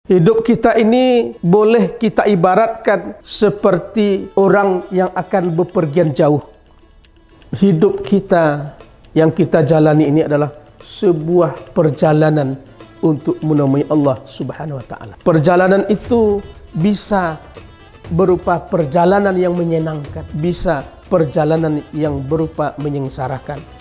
Hidup kita ini boleh kita ibaratkan seperti orang yang akan bepergian jauh. Hidup kita yang kita jalani ini adalah sebuah perjalanan untuk menemui Allah Subhanahu wa taala. Perjalanan itu bisa berupa perjalanan yang menyenangkan, bisa perjalanan yang berupa menyengsarakan.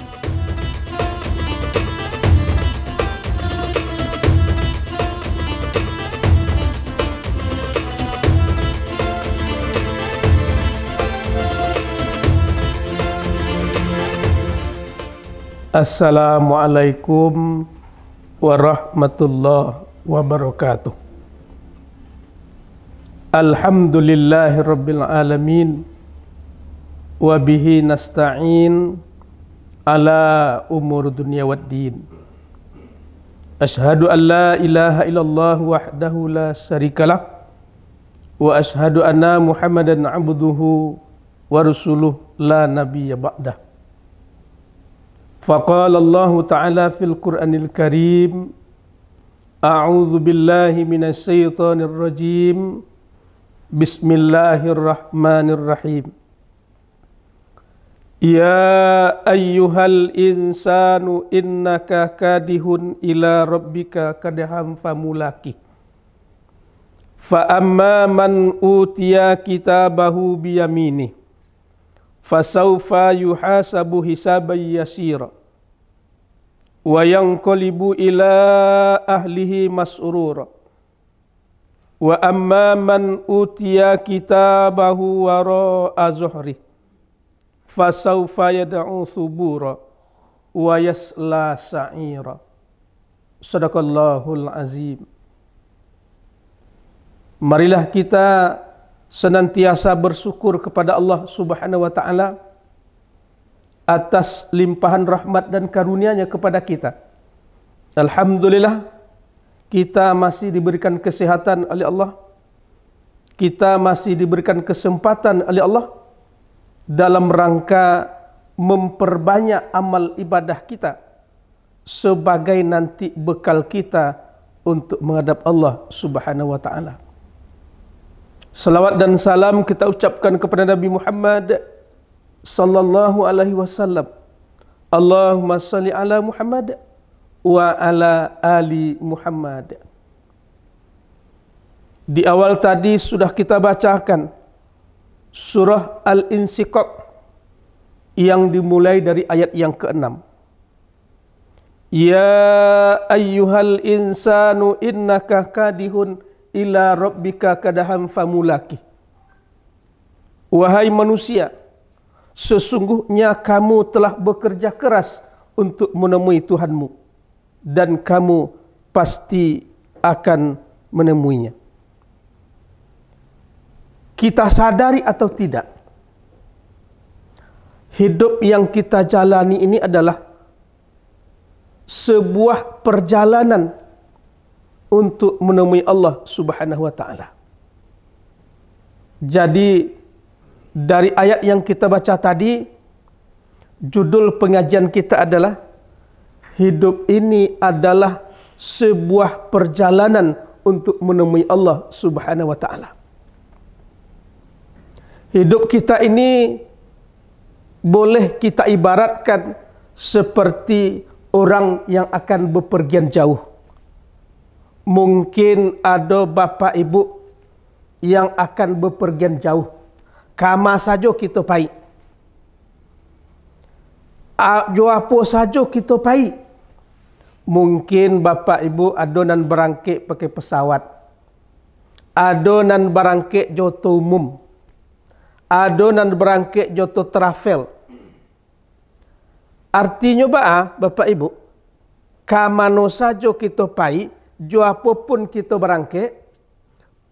Assalamualaikum warahmatullahi wabarakatuh. Alhamdulillahirabbil alamin wa bihi nasta'in ala umur dunya waddin. Ashhadu an la ilaha illallah wahdahu la syarikalah wa ashhadu anna Muhammadan abduhu wa rasuluh la nabiyya ba'dah. Faqala Allah Ta'ala fil Qur'anil Karim, A'udzu billahi minasy syaithanir rajim. Bismillahirrahmanirrahim. Ya ayyuhal insanu innaka kadihun ila rabbika kadham famulaki. Fa amma man utiya kitabahu biyamini fasawfa yuhasabu hisaban yasira wa yanqalibu ila ahlihi masrura. Wa amma man utiya kitabahu wara'a zuhri fasawfa yad'u thubura wa yasla sa'ira. Shadaqallahul azim. Marilah kita senantiasa bersyukur kepada Allah Subhanahu wa taala atas limpahan rahmat dan karunia-Nya kepada kita. Alhamdulillah, kita masih diberikan kesehatan oleh Allah. Kita masih diberikan kesempatan oleh Allah dalam rangka memperbanyak amal ibadah kita sebagai nanti bekal kita untuk menghadap Allah Subhanahu wa taala. Salawat dan salam kita ucapkan kepada Nabi Muhammad sallallahu alaihi wasallam. Allahumma shalli ala Muhammad wa ala ali Muhammad. Di awal tadi sudah kita bacakan surah Al-Insyiqaq yang dimulai dari ayat yang ke-6. Ya ayyuhal insanu innaka kadihun ila rabbika kadham famulaki. Wahai manusia, sesungguhnya kamu telah bekerja keras untuk menemui Tuhanmu dan kamu pasti akan menemuinya. Kita sadari atau tidak, hidup yang kita jalani ini adalah sebuah perjalanan untuk menemui Allah Subhanahu wa taala. Jadi dari ayat yang kita baca tadi, judul pengajian kita adalah hidup ini adalah sebuah perjalanan untuk menemui Allah Subhanahu wa taala. Hidup kita ini boleh kita ibaratkan seperti orang yang akan bepergian jauh. Mungkin ada bapa ibu yang akan bepergian jauh. Kama saja kita pai. Jo apa saja kita pai. Mungkin bapa ibu adonan berangkit pakai pesawat. Adonan berangkit joto umum. Adonan berangkit joto travel. Artinya bapa ibu, kamano saja kita pai, jo apapun kita berangkit,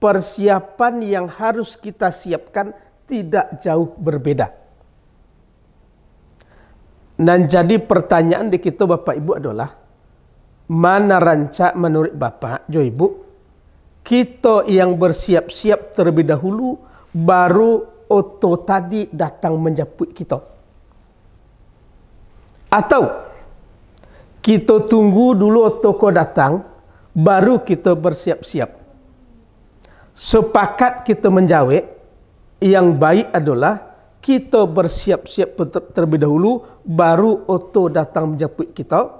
persiapan yang harus kita siapkan tidak jauh berbeda. Dan jadi pertanyaan di kita Bapak Ibu adalah, mana rancak menurut Bapak, jo Ibu, kita yang bersiap-siap terlebih dahulu, baru oto tadi datang menjemput kita. Atau kita tunggu dulu oto ko datang, baru kita bersiap-siap. sepakat kita menjawab, yang baik adalah kita bersiap-siap terlebih dahulu, baru auto datang menjemput kita,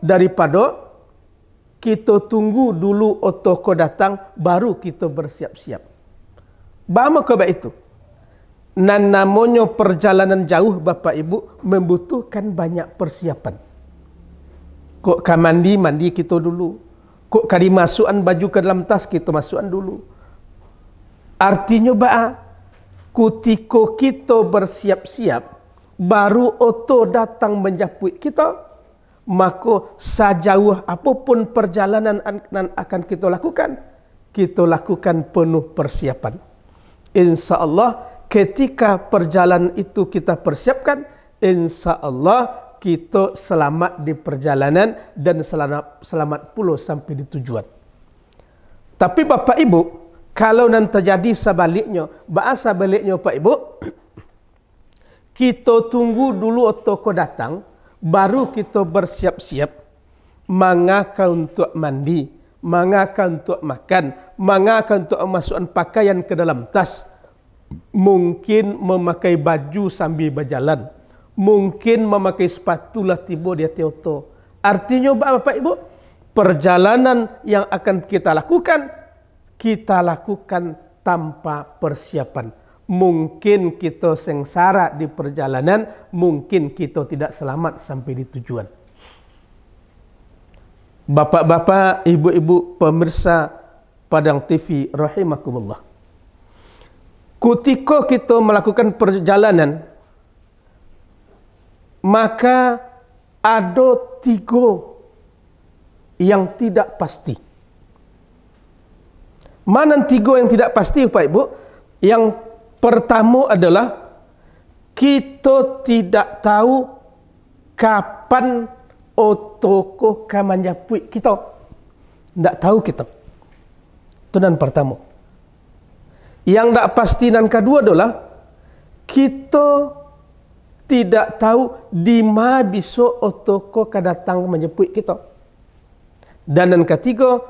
daripada kita tunggu dulu auto ko datang, baru kita bersiap-siap. Bagaimana kebab itu? Dan namanya perjalanan jauh Bapak Ibu membutuhkan banyak persiapan. Kok mandi kita dulu. Kok kali masukan baju ke dalam tas kita masukan dulu. Artinya ketika kita bersiap-siap, baru auto datang menjemput kita, maka sejauh apapun perjalanan yang akan kita lakukan penuh persiapan. Insya Allah ketika perjalanan itu kita persiapkan, insya Allah kita selamat di perjalanan dan selamat pula sampai di tujuan. Tapi Bapak Ibu, kalau nanti terjadi sebaliknya, bahasa baliknya Pak Ibu, kita tunggu dulu toko datang, baru kita bersiap-siap, mengaka untuk mandi, mengaka untuk makan, mengaka untuk memasukkan pakaian ke dalam tas, mungkin memakai baju sambil berjalan, mungkin memakai sepatu lah tiba di auto. Artinya Bapak Ibu, perjalanan yang akan kita lakukan tanpa persiapan. Mungkin kita sengsara di perjalanan, mungkin kita tidak selamat sampai di tujuan. Bapak-bapak, ibu-ibu, pemirsa Padang TV rahimakumullah. Ketika kita melakukan perjalanan, maka ada 3 yang tidak pasti. Mana 3 yang tidak pasti Pak Ibu? Yang pertama adalah kita tidak tahu kapan otoko akan menjemput kita. Tidak tahu kita. Itu yang pertama. Yang tidak pasti yang kedua adalah kita tidak tahu di mana besok otoko akan datang menjemput kita. Dan yang ketiga,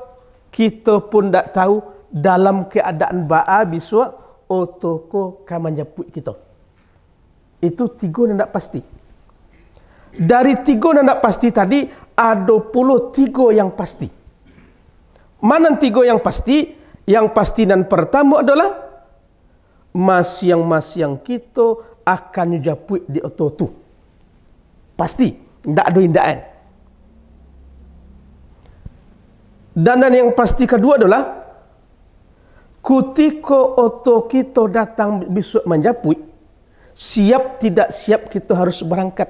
kita pun tidak tahu dalam keadaan besok otoko akan menjemput kita. Itu 3 yang tidak pasti. Dari 3 yang tidak pasti tadi, ada puluh 3 yang pasti. Mana 3 yang pasti? Yang pasti dan pertama adalah masing-masing kita akan dijemput di auto. Pasti, tidak ada hindaan. Dan yang pasti kedua adalah ketika auto kita datang besok menjemput, siap tidak siap kita harus berangkat.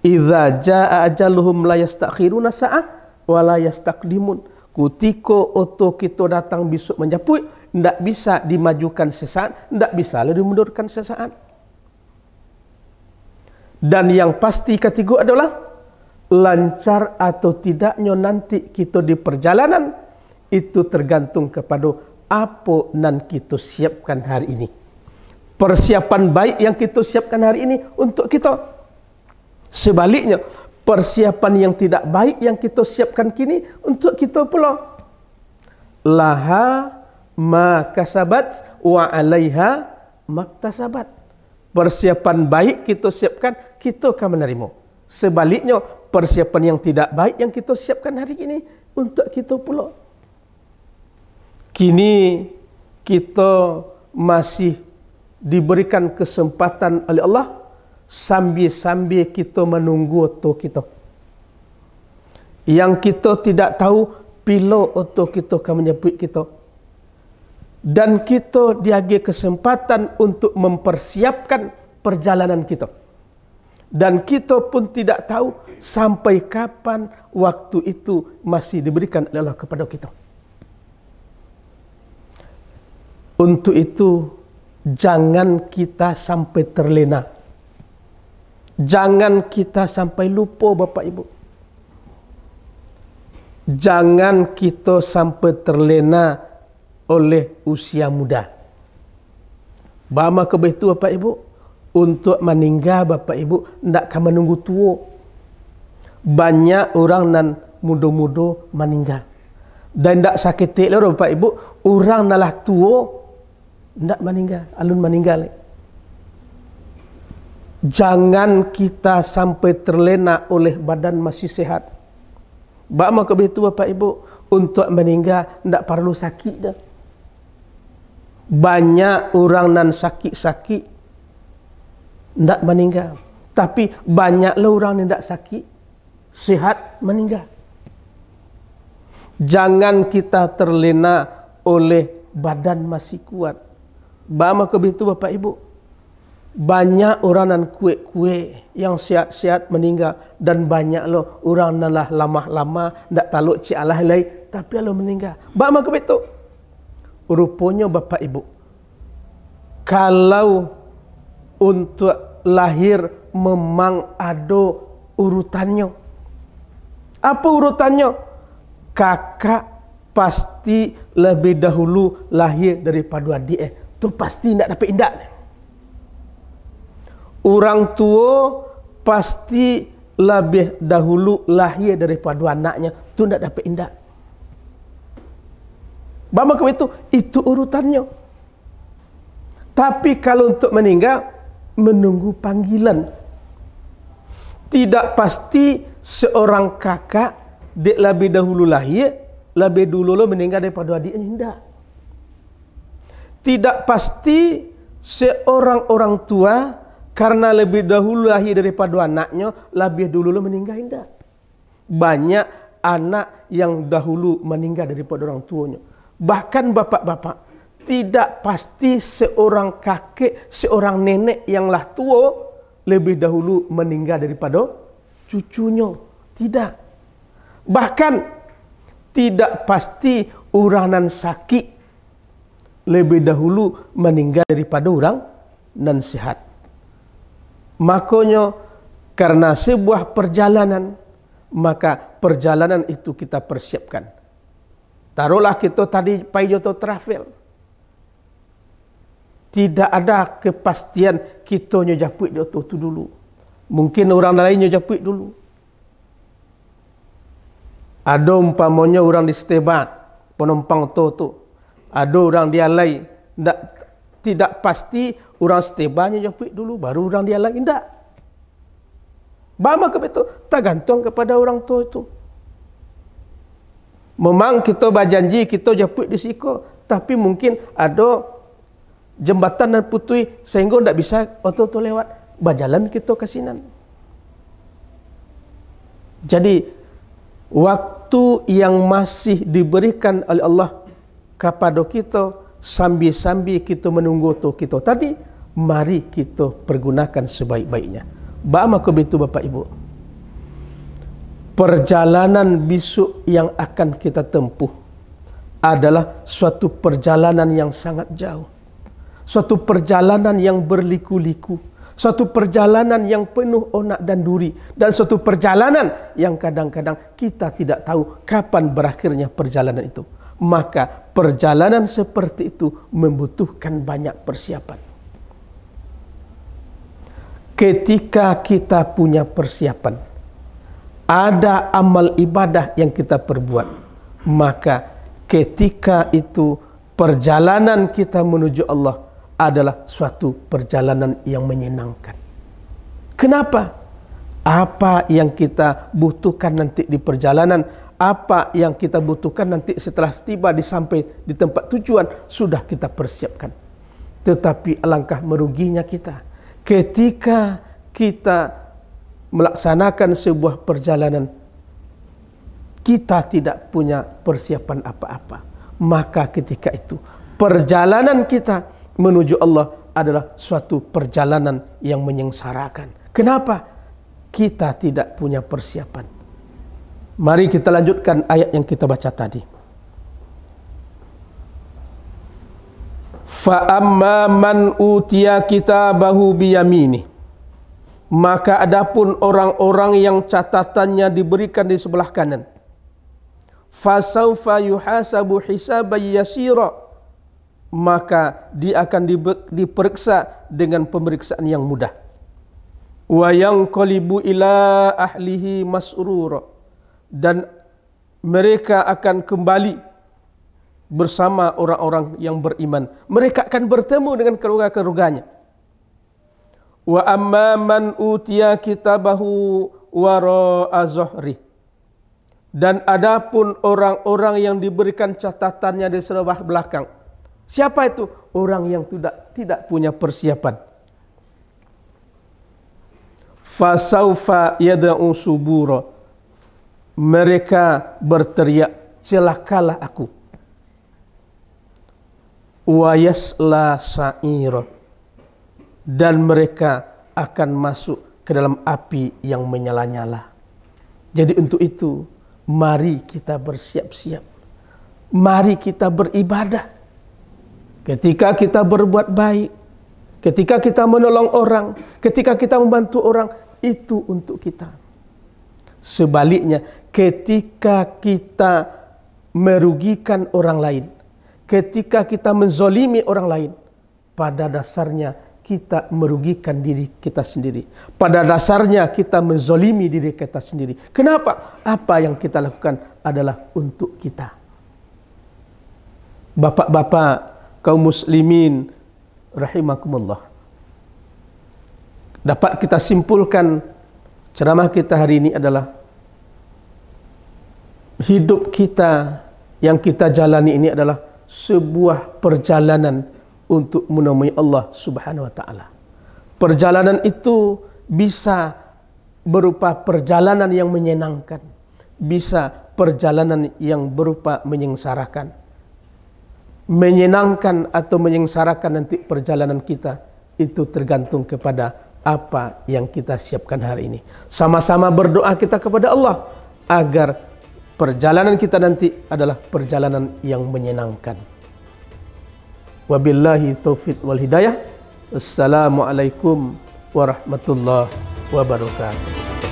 Idza jaa ajaluhum la yastakhiruna sa'ah wa la yastaqdimun. Ketika auto kita datang besok menjemput, tidak bisa dimajukan sesaat, tidak bisa dimundurkan sesaat. Dan yang pasti ketiga adalah lancar atau tidaknya nanti kita di perjalanan, itu tergantung kepada apa yang kita siapkan hari ini. Persiapan baik yang kita siapkan hari ini untuk kita. Sebaliknya, persiapan yang tidak baik yang kita siapkan kini untuk kita pula. Laha ma kasabat wa alaiha maktasabat. Persiapan baik kita siapkan, kita akan menerima. Sebaliknya, persiapan yang tidak baik yang kita siapkan hari ini untuk kita pula. Kini kita masih diberikan kesempatan oleh Allah sambil-sambil kita menunggu auto kita. Yang kita tidak tahu bila auto kita akan menjemput kita. Dan kita diberi kesempatan untuk mempersiapkan perjalanan kita. Dan kita pun tidak tahu sampai kapan waktu itu masih diberikan oleh Allah kepada kita. Untuk itu, jangan kita sampai terlena. Jangan kita sampai lupa Bapak Ibu. Jangan kita sampai terlena oleh usia muda. Bama kebetu Bapak Ibu, untuk meninggal Bapak Ibu, tidak akan menunggu tua. Banyak orang nan muda-muda meninggal. Dan tak sakit lah Bapak Ibu, orang nalah tua tak meninggal, alun meninggal. Jangan kita sampai terlena oleh badan masih sehat. Bak maka begitu Bapak Ibu, untuk meninggal tak perlu sakit dah. Banyak orang nan sakit-sakit tak meninggal. Tapi banyaklah orang yang tak sakit, sehat meninggal. Jangan kita terlena oleh badan masih kuat. Maka begitu Bapak Ibu. Banyak orang nan kuat-kuat yang sihat-sihat meninggal. Dan banyak lo orang nan lah lama-lama tak taluk cik alah lai. Tapi lo meninggal. Maka begitu. Rupanya Bapak Ibu. Kalau untuk lahir memang ada urutannya. Apa urutannya? Kakak pasti lebih dahulu lahir daripada adik. Itu pasti tidak dapat indak. Orang tua pasti lebih dahulu lahir daripada anaknya. Itu tidak dapat indak. Maka itu urutannya. Tapi kalau untuk meninggal, menunggu panggilan. Tidak pasti seorang kakak dia lebih dahulu lahir, lebih dulu meninggal daripada adiknya. Tidak. Tidak pasti seorang orang tua karena lebih dahulu lahir daripada anaknya, lebih dulu meninggal. Tidak. Banyak anak yang dahulu meninggal daripada orang tuanya. Bahkan bapak-bapak, tidak pasti seorang kakek, seorang nenek yang lah tua lebih dahulu meninggal daripada cucunya. Tidak. Bahkan tidak pasti orang nan sakit lebih dahulu meninggal daripada orang nan sehat. Makanya karena sebuah perjalanan, maka perjalanan itu kita persiapkan. Taruhlah kita tadi payoto travel. Tidak ada kepastian kita nyojapuk di itu dulu. Mungkin orang lain nyojapuk dulu. Ada umpamanya orang di Stebat, penumpang tu. Ada orang dia lain. Tidak pasti orang Stebatnya jemput dulu, baru orang dia lain. Tidak. Maka itu tergantung kepada orang tua itu. Memang kita berjanji kita jemput di siku, tapi mungkin ada jembatan dan putui sehingga tidak bisa auto lewat. Berjalan kita ke sinan. Jadi waktu yang masih diberikan oleh Allah kepada kita sambil-sambil kita menunggu tu kita tadi, mari kita pergunakan sebaik-baiknya. Maka begitu Bapak Ibu. Perjalanan besok yang akan kita tempuh adalah suatu perjalanan yang sangat jauh. Suatu perjalanan yang berliku-liku. Suatu perjalanan yang penuh onak dan duri. Dan suatu perjalanan yang kadang-kadang kita tidak tahu kapan berakhirnya perjalanan itu. Maka perjalanan seperti itu membutuhkan banyak persiapan. Ketika kita punya persiapan, ada amal ibadah yang kita perbuat, maka ketika itu perjalanan kita menuju Allah adalah suatu perjalanan yang menyenangkan. Kenapa? Apa yang kita butuhkan nanti di perjalanan, apa yang kita butuhkan nanti setelah tiba sampai di tempat tujuan, sudah kita persiapkan. Tetapi alangkah meruginya kita ketika kita melaksanakan sebuah perjalanan, kita tidak punya persiapan apa-apa. Maka ketika itu perjalanan kita menuju Allah adalah suatu perjalanan yang menyengsarakan. Kenapa? Kita tidak punya persiapan. Mari kita lanjutkan ayat yang kita baca tadi. Fa amma man utiya kitabahu biyamini, maka adapun orang-orang yang catatannya diberikan di sebelah kanan, fasaufa yuhasabu hisaban yasira, maka dia akan diperiksa dengan pemeriksaan yang mudah. Wa yanqalibu ila ahlihi masrura, dan mereka akan kembali bersama orang-orang yang beriman. Mereka akan bertemu dengan keluarga-keluarganya. Wa amma man utiya kitabahu wara'a zahri. Dan adapun orang-orang yang diberikan catatannya di sebelah belakang. Siapa itu? Orang yang tidak punya persiapan. Fasaufa yad'u subura. Mereka berteriak, celakalah aku. Wa yasla sa'ira. Dan mereka akan masuk ke dalam api yang menyala-nyala. Jadi untuk itu, mari kita bersiap-siap. Mari kita beribadah. Ketika kita berbuat baik, ketika kita menolong orang, ketika kita membantu orang, itu untuk kita. Sebaliknya, ketika kita merugikan orang lain, ketika kita menzolimi orang lain, pada dasarnya kita merugikan diri kita sendiri. Pada dasarnya kita menzolimi diri kita sendiri. Kenapa? Apa yang kita lakukan adalah untuk kita. Bapak-bapak, kaum muslimin, rahimakumullah. Dapat kita simpulkan ceramah kita hari ini adalah hidup kita yang kita jalani ini adalah sebuah perjalanan untuk menemui Allah Subhanahu wa taala. Perjalanan itu bisa berupa perjalanan yang menyenangkan, bisa perjalanan yang berupa menyengsarakan. Menyenangkan atau menyengsarakan nanti perjalanan kita itu tergantung kepada apa yang kita siapkan hari ini. Sama-sama berdoa kita kepada Allah agar perjalanan kita nanti adalah perjalanan yang menyenangkan. Wabillahi taufiq wal hidayah. Assalamualaikum warahmatullahi wabarakatuh.